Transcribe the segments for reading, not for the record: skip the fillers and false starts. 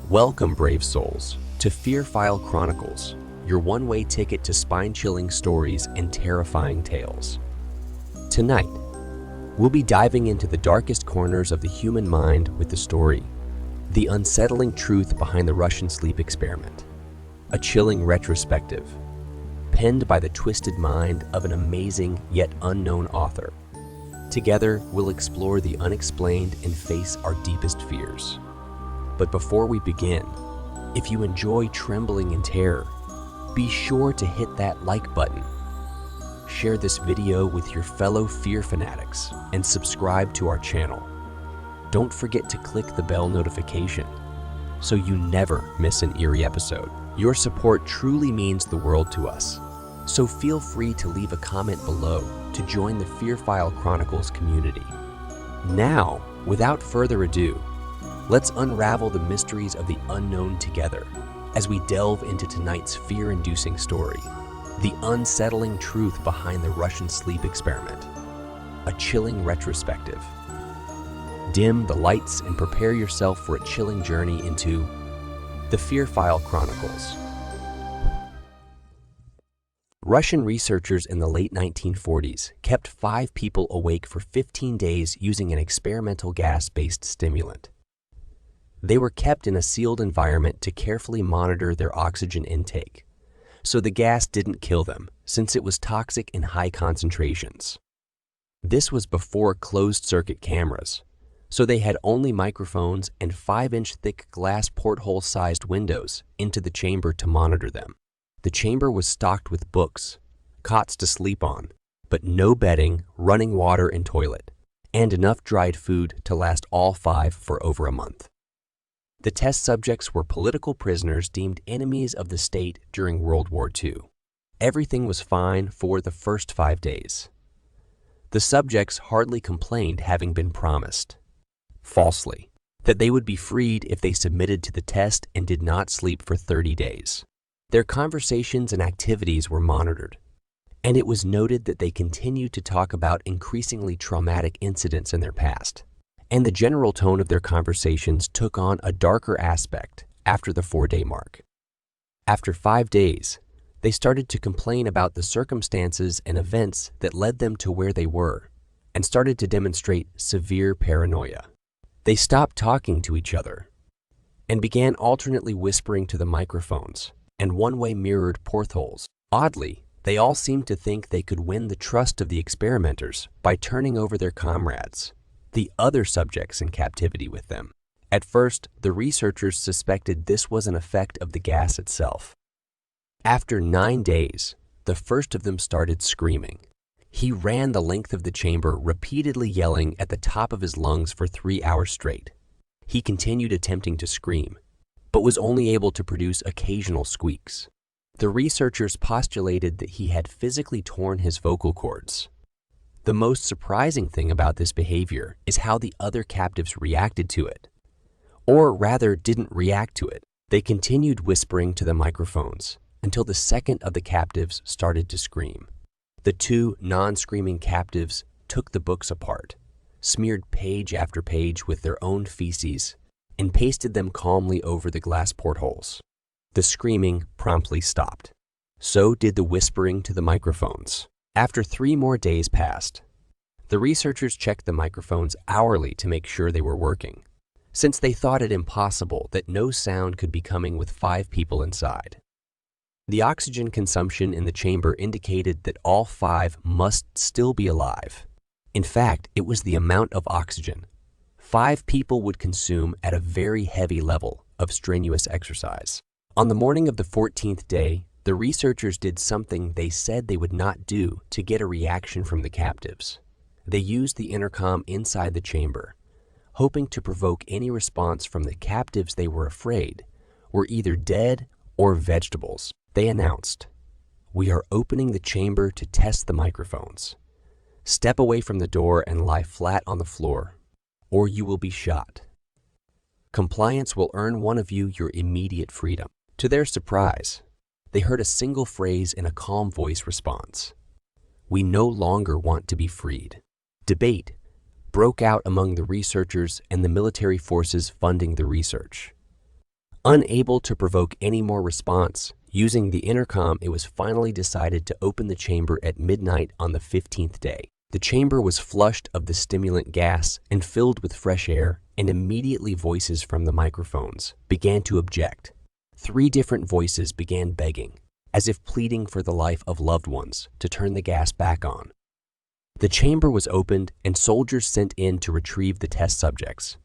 Welcome, brave souls, to Fear File Chronicles, your one-way ticket to spine-chilling stories and terrifying tales. Tonight, we'll be diving into the darkest corners of the human mind with the story, The Unsettling Truth Behind the Russian Sleep Experiment, a chilling retrospective, penned by the twisted mind of an amazing yet unknown author. Together, we'll explore the unexplained and face our deepest fears. But before we begin, if you enjoy trembling in terror, be sure to hit that like button. Share this video with your fellow fear fanatics and subscribe to our channel. Don't forget to click the bell notification so you never miss an eerie episode. Your support truly means the world to us, so feel free to leave a comment below to join the Fear File Chronicles community. Now, without further ado, let's unravel the mysteries of the unknown together as we delve into tonight's fear-inducing story, The Unsettling Truth Behind the Russian Sleep Experiment, a chilling retrospective. Dim the lights and prepare yourself for a chilling journey into the Fear File Chronicles. Russian researchers in the late 1940s kept 5 people awake for 15 days using an experimental gas-based stimulant. They were kept in a sealed environment to carefully monitor their oxygen intake, so the gas didn't kill them since it was toxic in high concentrations. This was before closed-circuit cameras, so they had only microphones and 5-inch thick glass porthole-sized windows into the chamber to monitor them. The chamber was stocked with books, cots to sleep on, but no bedding, running water and toilet, and enough dried food to last all 5 for over a month. The test subjects were political prisoners deemed enemies of the state during World War II. Everything was fine for the first 5 days. The subjects hardly complained, having been promised, falsely, that they would be freed if they submitted to the test and did not sleep for 30 days. Their conversations and activities were monitored, and it was noted that they continued to talk about increasingly traumatic incidents in their past. And the general tone of their conversations took on a darker aspect after the 4-day mark. After 5 days, they started to complain about the circumstances and events that led them to where they were, and started to demonstrate severe paranoia. They stopped talking to each other and began alternately whispering to the microphones and one-way mirrored portholes. Oddly, they all seemed to think they could win the trust of the experimenters by turning over their comrades, the other subjects in captivity with them. At first, the researchers suspected this was an effect of the gas itself. After 9 days, the first of them started screaming. He ran the length of the chamber, repeatedly yelling at the top of his lungs for 3 hours straight. He continued attempting to scream, but was only able to produce occasional squeaks. The researchers postulated that he had physically torn his vocal cords. The most surprising thing about this behavior is how the other captives reacted to it, or rather didn't react to it. They continued whispering to the microphones until the second of the captives started to scream. The 2 non-screaming captives took the books apart, smeared page after page with their own feces, and pasted them calmly over the glass portholes. The screaming promptly stopped. So did the whispering to the microphones. After 3 more days passed, the researchers checked the microphones hourly to make sure they were working, since they thought it impossible that no sound could be coming with 5 people inside. The oxygen consumption in the chamber indicated that all 5 must still be alive. In fact, it was the amount of oxygen 5 people would consume at a very heavy level of strenuous exercise. On the morning of the 14th day, the researchers did something they said they would not do to get a reaction from the captives. They used the intercom inside the chamber, hoping to provoke any response from the captives they were afraid were either dead or vegetables. They announced, "We are opening the chamber to test the microphones. Step away from the door and lie flat on the floor, or you will be shot. Compliance will earn one of you your immediate freedom." To their surprise, they heard a single phrase in a calm voice response: "We no longer want to be freed." Debate broke out among the researchers and the military forces funding the research. Unable to provoke any more response, using the intercom, it was finally decided to open the chamber at midnight on the 15th day. The chamber was flushed of the stimulant gas and filled with fresh air, and immediately voices from the microphones began to object. 3 different voices began begging, as if pleading for the life of loved ones, to turn the gas back on. The chamber was opened and soldiers sent in to retrieve the test subjects.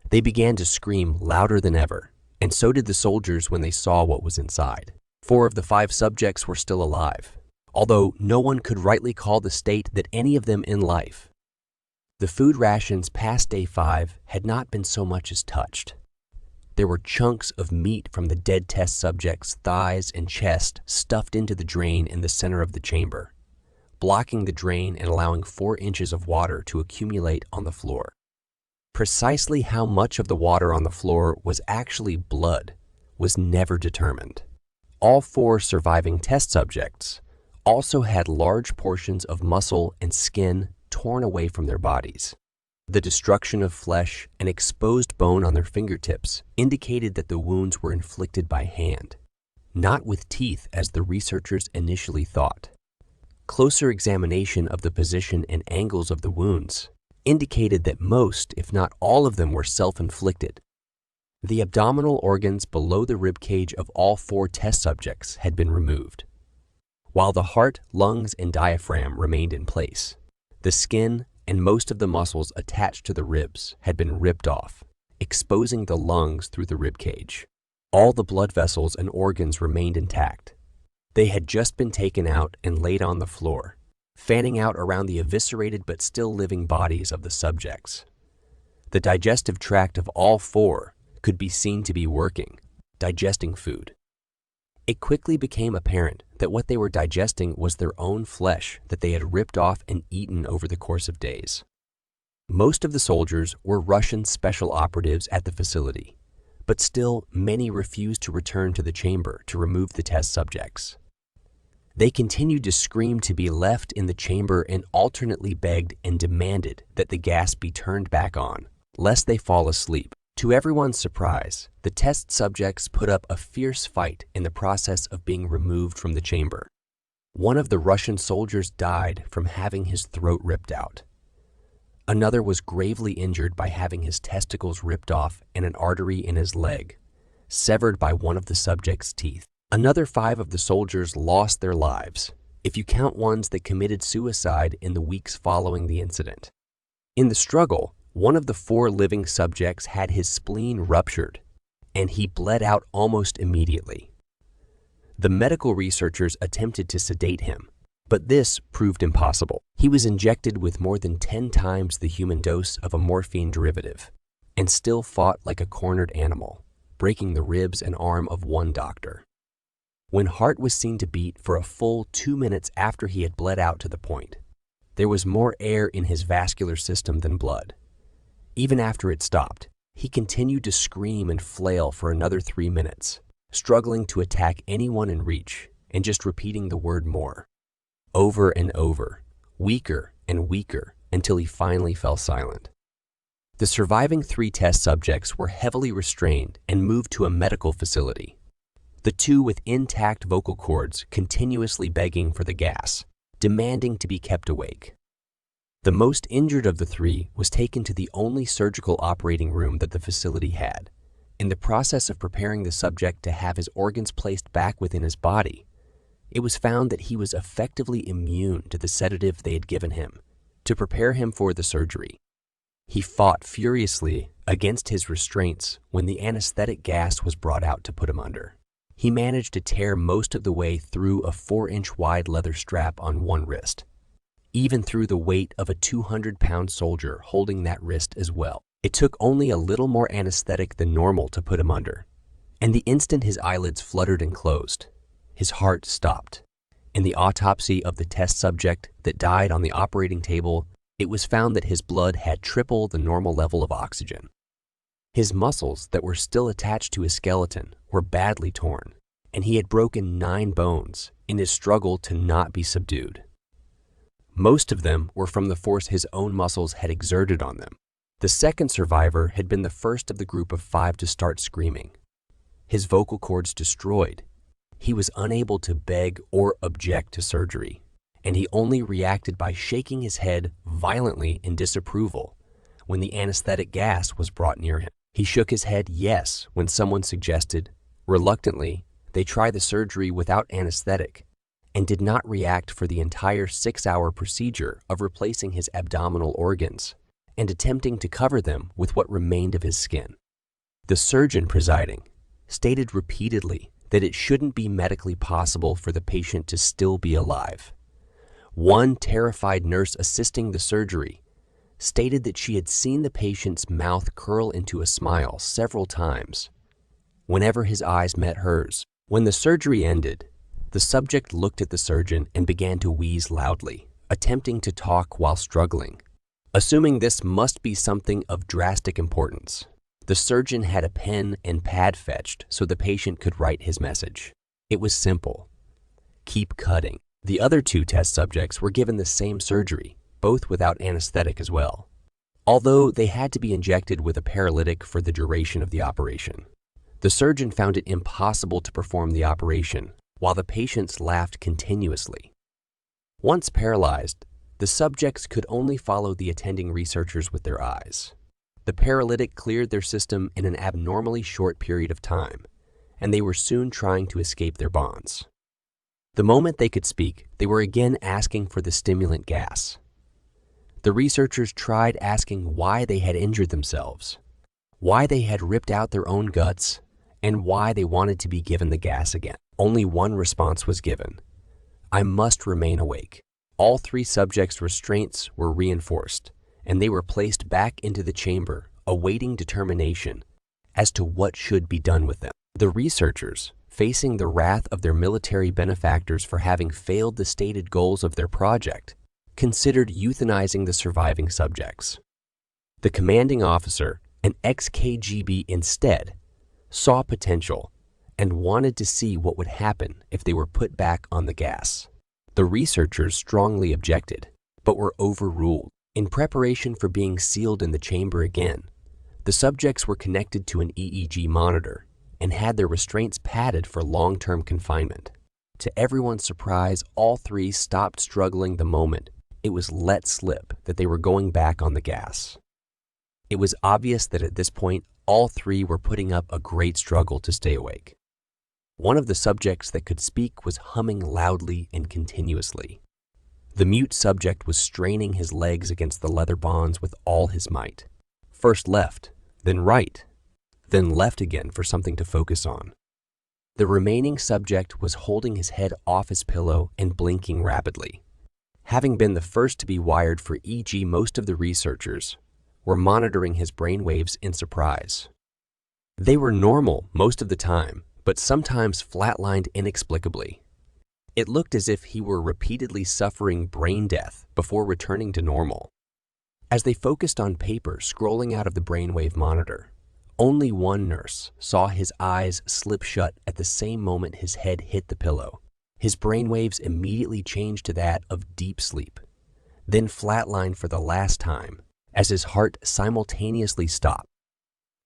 They began to scream louder than ever, and so did the soldiers when they saw what was inside. 4 of the 5 subjects were still alive, although no one could rightly call the state that any of them in life. The food rations past day 5 had not been so much as touched. There were chunks of meat from the dead test subjects' thighs and chest stuffed into the drain in the center of the chamber, blocking the drain and allowing 4 inches of water to accumulate on the floor. Precisely how much of the water on the floor was actually blood was never determined. All 4 surviving test subjects also had large portions of muscle and skin torn away from their bodies. The destruction of flesh and exposed bone on their fingertips indicated that the wounds were inflicted by hand, not with teeth as the researchers initially thought. Closer examination of the position and angles of the wounds indicated that most, if not all of them, were self-inflicted. The abdominal organs below the rib cage of all 4 test subjects had been removed, while the heart, lungs, and diaphragm remained in place. The skin and most of the muscles attached to the ribs had been ripped off, exposing the lungs through the rib cage. All the blood vessels and organs remained intact. They had just been taken out and laid on the floor, fanning out around the eviscerated but still living bodies of the subjects. The digestive tract of all 4 could be seen to be working, digesting food. It quickly became apparent that what they were digesting was their own flesh that they had ripped off and eaten over the course of days. Most of the soldiers were Russian special operatives at the facility, but still many refused to return to the chamber to remove the test subjects. They continued to scream to be left in the chamber and alternately begged and demanded that the gas be turned back on, lest they fall asleep. To everyone's surprise, the test subjects put up a fierce fight in the process of being removed from the chamber. One of the Russian soldiers died from having his throat ripped out. Another was gravely injured by having his testicles ripped off and an artery in his leg severed by one of the subject's teeth. Another 5 of the soldiers lost their lives, if you count ones that committed suicide in the weeks following the incident. In the struggle, one of the 4 living subjects had his spleen ruptured, and he bled out almost immediately. The medical researchers attempted to sedate him, but this proved impossible. He was injected with more than 10 times the human dose of a morphine derivative, and still fought like a cornered animal, breaking the ribs and arm of one doctor. When heart was seen to beat for a full 2 minutes after he had bled out to the point, there was more air in his vascular system than blood. Even after it stopped, he continued to scream and flail for another 3 minutes, struggling to attack anyone in reach and just repeating the word more, over and over, weaker and weaker, until he finally fell silent. The surviving 3 test subjects were heavily restrained and moved to a medical facility. The 2 with intact vocal cords continuously begging for the gas, demanding to be kept awake. The most injured of the 3 was taken to the only surgical operating room that the facility had. In the process of preparing the subject to have his organs placed back within his body, it was found that he was effectively immune to the sedative they had given him to prepare him for the surgery. He fought furiously against his restraints when the anesthetic gas was brought out to put him under. He managed to tear most of the way through a 4-inch wide leather strap on one wrist, even through the weight of a 200-pound soldier holding that wrist as well. It took only a little more anesthetic than normal to put him under, and the instant his eyelids fluttered and closed, his heart stopped. In the autopsy of the test subject that died on the operating table, it was found that his blood had triple the normal level of oxygen. His muscles that were still attached to his skeleton were badly torn, and he had broken 9 bones in his struggle to not be subdued. Most of them were from the force his own muscles had exerted on them. The second survivor had been the first of the group of 5 to start screaming. his vocal cords destroyed. He was unable to beg or object to surgery, and he only reacted by shaking his head violently in disapproval when the anesthetic gas was brought near him. He shook his head yes when someone suggested, reluctantly, they try the surgery without anesthetic, and did not react for the entire 6-hour procedure of replacing his abdominal organs and attempting to cover them with what remained of his skin. The surgeon presiding stated repeatedly that it shouldn't be medically possible for the patient to still be alive. One terrified nurse assisting the surgery stated that she had seen the patient's mouth curl into a smile several times whenever his eyes met hers. When the surgery ended, the subject looked at the surgeon and began to wheeze loudly, attempting to talk while struggling. Assuming this must be something of drastic importance, the surgeon had a pen and pad fetched so the patient could write his message. It was simple: keep cutting. The other 2 test subjects were given the same surgery, both without anesthetic as well, although they had to be injected with a paralytic for the duration of the operation. The surgeon found it impossible to perform the operation, while the patients laughed continuously. Once paralyzed, the subjects could only follow the attending researchers with their eyes. The paralytic cleared their system in an abnormally short period of time, and they were soon trying to escape their bonds. The moment they could speak, they were again asking for the stimulant gas. The researchers tried asking why they had injured themselves, why they had ripped out their own guts, and why they wanted to be given the gas again. Only one response was given: I must remain awake. All 3 subjects' restraints were reinforced, and they were placed back into the chamber, awaiting determination as to what should be done with them. The researchers, facing the wrath of their military benefactors for having failed the stated goals of their project, considered euthanizing the surviving subjects. The commanding officer, an ex-KGB instead, saw potential and wanted to see what would happen if they were put back on the gas. The researchers strongly objected, but were overruled. In preparation for being sealed in the chamber again, the subjects were connected to an EEG monitor and had their restraints padded for long-term confinement. To everyone's surprise, all 3 stopped struggling the moment it was let slip that they were going back on the gas. It was obvious that at this point, all 3 were putting up a great struggle to stay awake. One of the subjects that could speak was humming loudly and continuously. The mute subject was straining his legs against the leather bonds with all his might. First left, then right, then left again for something to focus on. The remaining subject was holding his head off his pillow and blinking rapidly. Having been the first to be wired for EEG, most of the researchers were monitoring his brainwaves in surprise. They were normal most of the time, but sometimes flatlined inexplicably. It looked as if he were repeatedly suffering brain death before returning to normal. As they focused on paper scrolling out of the brainwave monitor, only one nurse saw his eyes slip shut at the same moment his head hit the pillow. His brainwaves immediately changed to that of deep sleep, then flatlined for the last time as his heart simultaneously stopped.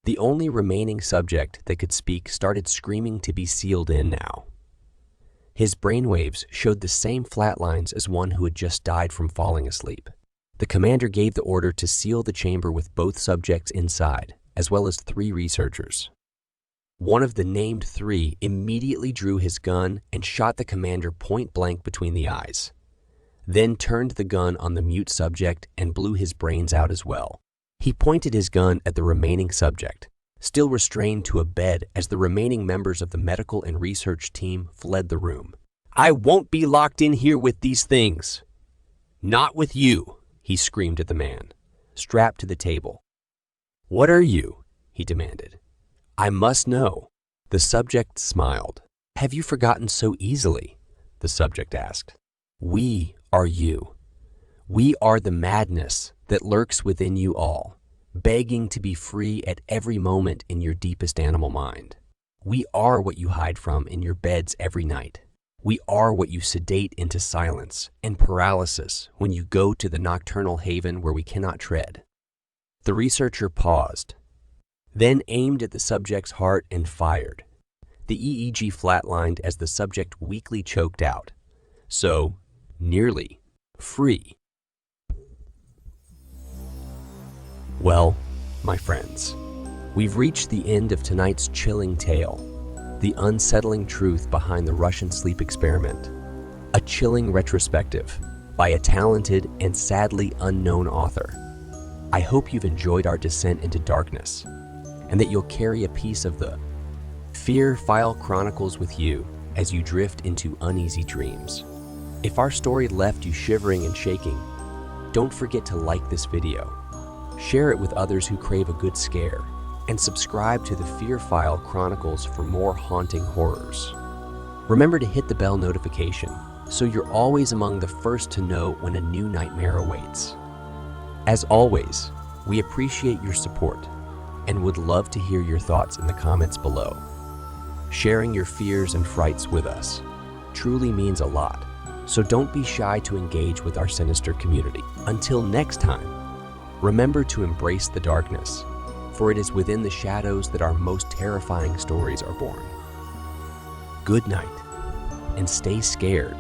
The only remaining subject that could speak started screaming to be sealed in now. His brainwaves showed the same flatlines as one who had just died from falling asleep. The commander gave the order to seal the chamber with both subjects inside, as well as 3 researchers. One of the named 3 immediately drew his gun and shot the commander point blank between the eyes, then turned the gun on the mute subject and blew his brains out as well. He pointed his gun at the remaining subject, still restrained to a bed as the remaining members of the medical and research team fled the room. "I won't be locked in here with these things. Not with you," he screamed at the man, strapped to the table. "What are you?" he demanded. "I must know." The subject smiled. "Have you forgotten so easily?" the subject asked. "We are you. We are the madness that lurks within you all, begging to be free at every moment in your deepest animal mind. We are what you hide from in your beds every night. We are what you sedate into silence and paralysis when you go to the nocturnal haven where we cannot tread." The researcher paused, then aimed at the subject's heart and fired. The EEG flatlined as the subject weakly choked out. So, nearly free. Well, my friends, we've reached the end of tonight's chilling tale, the unsettling truth behind the Russian sleep experiment, a chilling retrospective by a talented and sadly unknown author. I hope you've enjoyed our descent into darkness, and that you'll carry a piece of the Fear File Chronicles with you as you drift into uneasy dreams. If our story left you shivering and shaking, don't forget to like this video, share it with others who crave a good scare, and subscribe to the Fear File Chronicles for more haunting horrors. Remember to hit the bell notification so you're always among the first to know when a new nightmare awaits. As always, we appreciate your support and would love to hear your thoughts in the comments below. Sharing your fears and frights with us truly means a lot, so don't be shy to engage with our sinister community. Until next time, remember to embrace the darkness, for it is within the shadows that our most terrifying stories are born. Good night, and stay scared